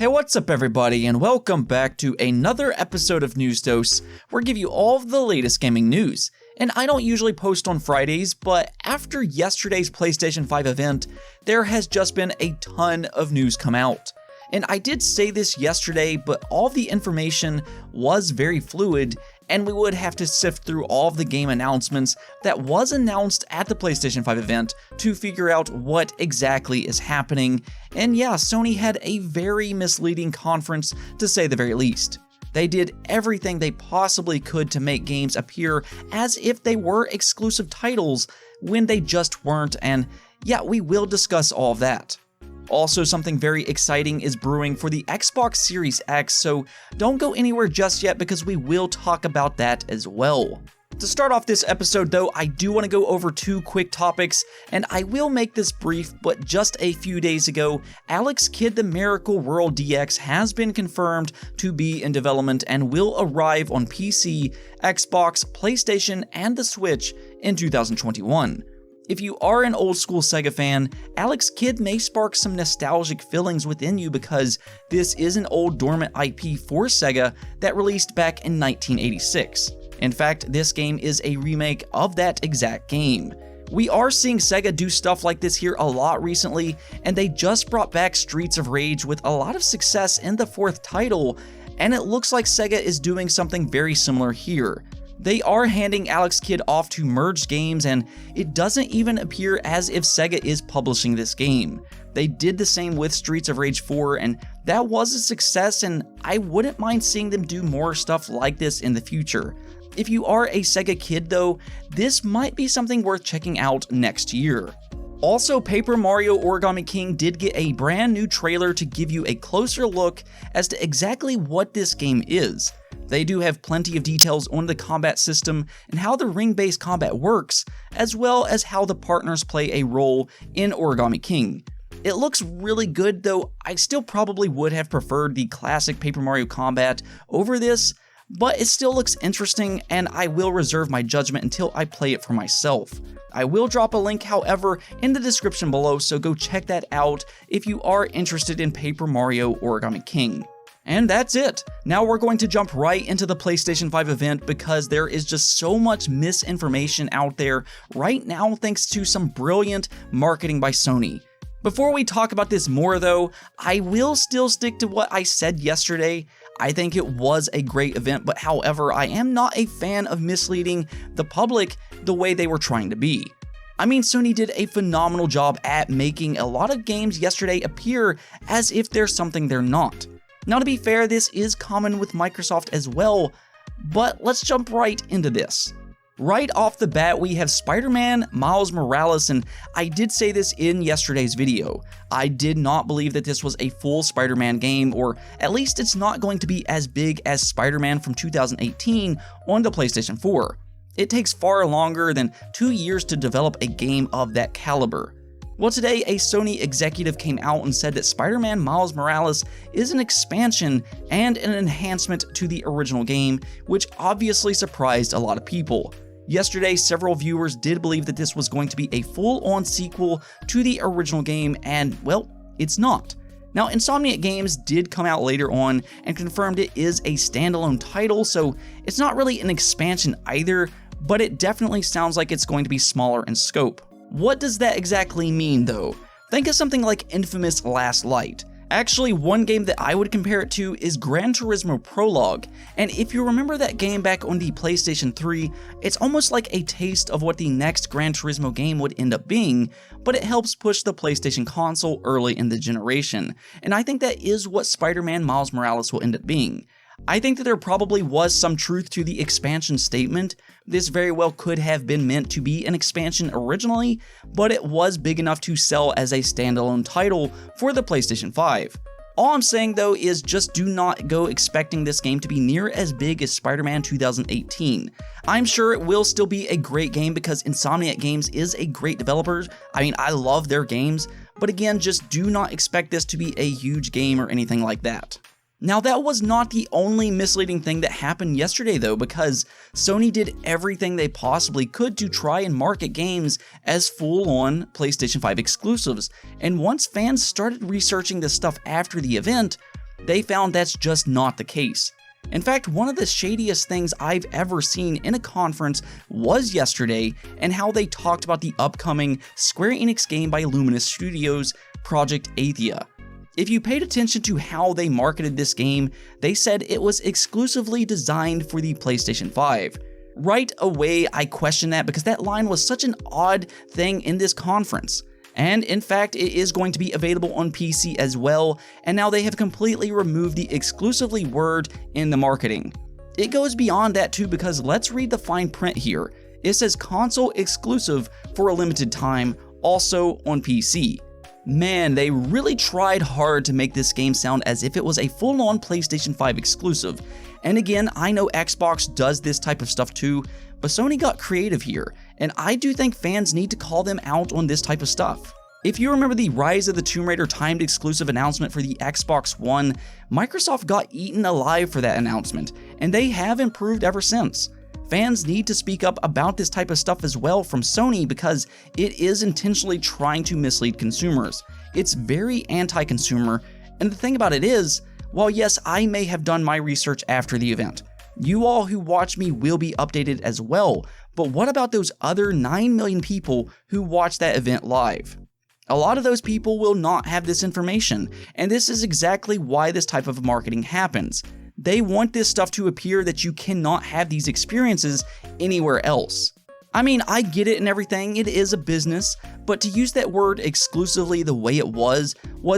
Hey, what's up everybody, and welcome back to another episode of News Dose, where I give you all of the latest gaming news. And I don't usually post on Fridays, but after yesterday's PlayStation 5 event, there has just been a ton of news come out. And I did say this yesterday, but all the information was very fluid, and we would have to sift through all of the game announcements that was announced at the PlayStation 5 event to figure out what exactly is happening. And yeah, Sony had a very misleading conference, to say the very least. They did everything they possibly could to make games appear as if they were exclusive titles when they just weren't, and yeah, we will discuss all of that. Also, something very exciting is brewing for the Xbox Series X, so don't go anywhere just yet because we will talk about that as well. To start off this episode though, I do want to go over two quick topics, and I will make this brief, but just a few days ago, Alex Kidd the Miracle World DX has been confirmed to be in development and will arrive on PC, Xbox, PlayStation, and the Switch in 2021. If you are an old school Sega fan, Alex Kidd may spark some nostalgic feelings within you because this is an old dormant IP for Sega that released back in 1986. In fact, this game is a remake of that exact game. We are seeing Sega do stuff like this here a lot recently, and they just brought back Streets of Rage with a lot of success in the fourth title, and it looks like Sega is doing something very similar here. They are handing Alex Kidd off to Merged Games, and it doesn't even appear as if Sega is publishing this game. They did the same with Streets of Rage 4, and that was a success, and I wouldn't mind seeing them do more stuff like this in the future. If you are a Sega kid though, this might be something worth checking out next year. Also, Paper Mario Origami King did get a brand new trailer to give you a closer look as to exactly what this game is. They do have plenty of details on the combat system and how the ring-based combat works, as well as how the partners play a role in Origami King. It looks really good though, I still probably would have preferred the classic Paper Mario combat over this, but it still looks interesting and I will reserve my judgment until I play it for myself. I will drop a link, however, in the description below, so go check that out if you are interested in Paper Mario Origami King. And that's it. Now we're going to jump right into the PlayStation 5 event because there is just so much misinformation out there right now thanks to some brilliant marketing by Sony. Before we talk about this more though, I will still stick to what I said yesterday. I think it was a great event, but however, I am not a fan of misleading the public the way they were trying to be. I mean, Sony did a phenomenal job at making a lot of games yesterday appear as if they're something they're not. Now, to be fair, this is common with Microsoft as well, but let's jump right into this. Right off the bat, we have Spider-Man Miles Morales, and I did say this in yesterday's video. I did not believe that this was a full Spider-Man game, or at least it's not going to be as big as Spider-Man from 2018 on the PlayStation 4. It takes far longer than 2 years to develop a game of that caliber. Well, today, a Sony executive came out and said that Spider-Man Miles Morales is an expansion and an enhancement to the original game, which obviously surprised a lot of people. Yesterday, several viewers did believe that this was going to be a full-on sequel to the original game, and, well, it's not. Now, Insomniac Games did come out later on and confirmed it is a standalone title, so it's not really an expansion either, but it definitely sounds like it's going to be smaller in scope. What does that exactly mean though? Think of something like Infamous Last Light. Actually, one game that I would compare it to is Gran Turismo Prologue, and if you remember that game back on the PlayStation 3, it's almost like a taste of what the next Gran Turismo game would end up being, but it helps push the PlayStation console early in the generation, and I think that is what Spider-Man Miles Morales will end up being. I think that there probably was some truth to the expansion statement. This very well could have been meant to be an expansion originally, but it was big enough to sell as a standalone title for the PlayStation 5. All I'm saying though is just do not go expecting this game to be near as big as Spider-Man 2018. I'm sure it will still be a great game because Insomniac Games is a great developer. I mean, I love their games, but again, just do not expect this to be a huge game or anything like that. Now, that was not the only misleading thing that happened yesterday though, because Sony did everything they possibly could to try and market games as full-on PlayStation 5 exclusives, and once fans started researching this stuff after the event, they found that's just not the case. In fact, one of the shadiest things I've ever seen in a conference was yesterday, and how they talked about the upcoming Square Enix game by Luminous Studios, Project Athia. If you paid attention to how they marketed this game, they said it was exclusively designed for the PlayStation 5. Right away, I questioned that because that line was such an odd thing in this conference. And in fact, it is going to be available on PC as well, and now they have completely removed the exclusively word in the marketing. It goes beyond that too, because let's read the fine print here. It says console exclusive for a limited time, also on PC. Man, they really tried hard to make this game sound as if it was a full-on PlayStation 5 exclusive. And again, I know Xbox does this type of stuff too, but Sony got creative here, and I do think fans need to call them out on this type of stuff. If you remember the Rise of the Tomb Raider timed exclusive announcement for the Xbox One, Microsoft got eaten alive for that announcement, and they have improved ever since. Fans need to speak up about this type of stuff as well from Sony, because it is intentionally trying to mislead consumers. It's very anti-consumer, and the thing about it is, while yes, I may have done my research after the event, you all who watch me will be updated as well, but what about those other 9 million people who watched that event live? A lot of those people will not have this information, and this is exactly why this type of marketing happens. They want this stuff to appear that you cannot have these experiences anywhere else. I mean, I get it and everything, it is a business, but to use that word exclusively the way it was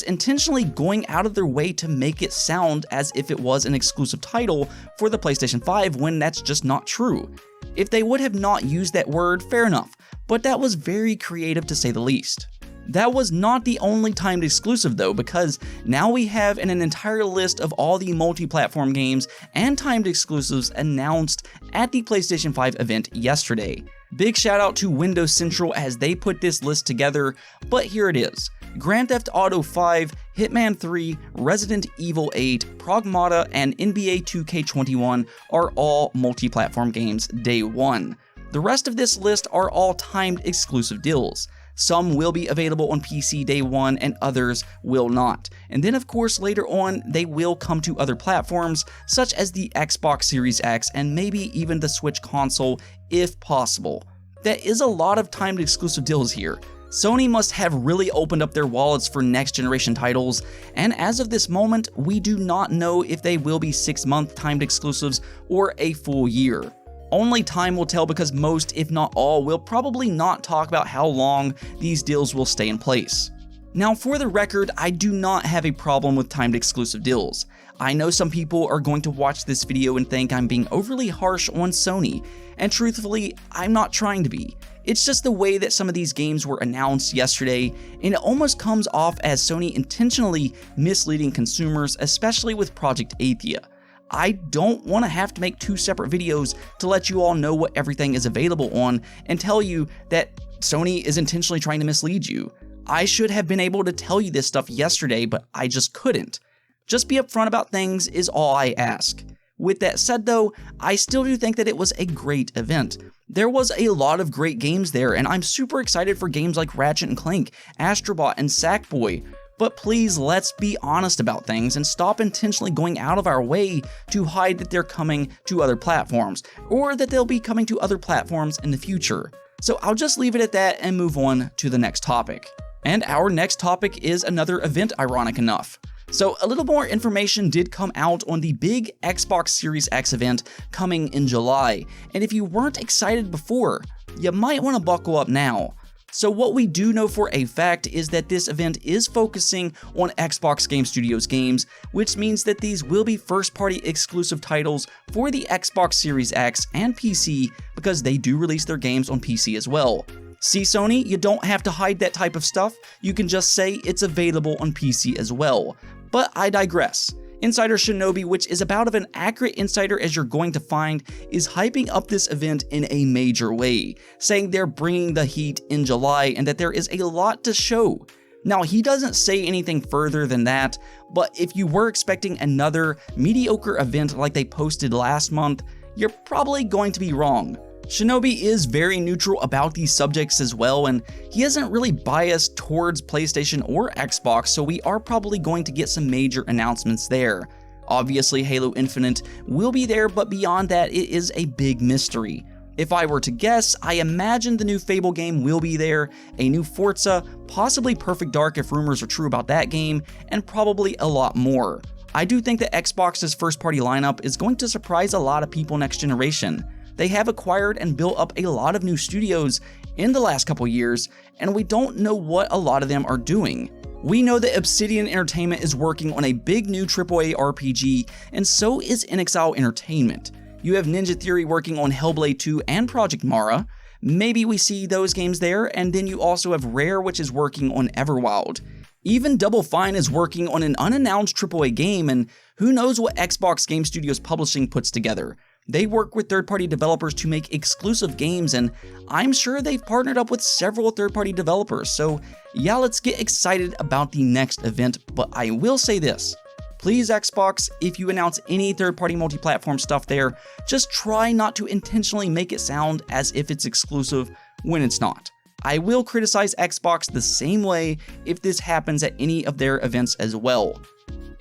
intentionally going out of their way to make it sound as if it was an exclusive title for the PlayStation 5 when that's just not true. If they would have not used that word, fair enough, but that was very creative to say the least. That was not the only timed exclusive though, because now we have an entire list of all the multi-platform games and timed exclusives announced at the PlayStation 5 event yesterday. Big shout out to Windows Central as they put this list together, but here it is. Grand Theft Auto 5, Hitman 3, Resident Evil 8, Pragmata, and NBA 2K21 are all multi-platform games day one. The rest of this list are all timed exclusive deals. Some will be available on PC day one and others will not. And then of course later on they will come to other platforms such as the Xbox Series X and maybe even the Switch console if possible. That is a lot of timed exclusive deals here. Sony must have really opened up their wallets for next generation titles, and as of this moment, we do not know if they will be 6-month timed exclusives or a full year. Only time will tell, because most, if not all, will probably not talk about how long these deals will stay in place. Now, for the record, I do not have a problem with timed exclusive deals. I know some people are going to watch this video and think I'm being overly harsh on Sony, and truthfully, I'm not trying to be. It's just the way that some of these games were announced yesterday, and it almost comes off as Sony intentionally misleading consumers, especially with Project Athia. I don't want to have to make 2 separate videos to let you all know what everything is available on and tell you that Sony is intentionally trying to mislead you. I should have been able to tell you this stuff yesterday, but I just couldn't. Just be upfront about things is all I ask. With that said though, I still do think that it was a great event. There was a lot of great games there, and I'm super excited for games like Ratchet and Clank, Astrobot, and Sackboy. But please, let's be honest about things and stop intentionally going out of our way to hide that they're coming to other platforms, or that they'll be coming to other platforms in the future. So I'll just leave it at that and move on to the next topic. And our next topic is another event, ironic enough. So a little more information did come out on the big Xbox Series X event coming in July, and if you weren't excited before, you might want to buckle up now. So what we do know for a fact is that this event is focusing on Xbox Game Studios games, which means that these will be first-party exclusive titles for the Xbox Series X and PC, because they do release their games on PC as well. See, Sony, you don't have to hide that type of stuff, you can just say it's available on PC as well. But I digress. Insider Shinobi, which is about an accurate insider as you're going to find, is hyping up this event in a major way, saying they're bringing the heat in July and that there is a lot to show. Now, he doesn't say anything further than that, but if you were expecting another mediocre event like they posted last month, you're probably going to be wrong. Shinobi is very neutral about these subjects as well, and he isn't really biased towards PlayStation or Xbox, so we are probably going to get some major announcements there. Obviously, Halo Infinite will be there, but beyond that, it is a big mystery. If I were to guess, I imagine the new Fable game will be there, a new Forza, possibly Perfect Dark if rumors are true about that game, and probably a lot more. I do think that Xbox's first-party lineup is going to surprise a lot of people next generation. They have acquired and built up a lot of new studios in the last couple years, and we don't know what a lot of them are doing. We know that Obsidian Entertainment is working on a big new AAA RPG, and so is inXile Entertainment. You have Ninja Theory working on Hellblade 2 and Project Mara. Maybe we see those games there, and then you also have Rare, which is working on Everwild. Even Double Fine is working on an unannounced AAA game, and who knows what Xbox Game Studios Publishing puts together. They work with third-party developers to make exclusive games, and I'm sure they've partnered up with several third-party developers, so yeah, let's get excited about the next event, but I will say this. Please, Xbox, if you announce any third-party multi-platform stuff there, just try not to intentionally make it sound as if it's exclusive when it's not. I will criticize Xbox the same way if this happens at any of their events as well.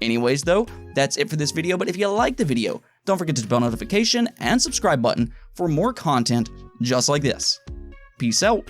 Anyways though, that's it for this video, but if you liked the video, don't forget to hit the bell notification and subscribe button for more content just like this. Peace out.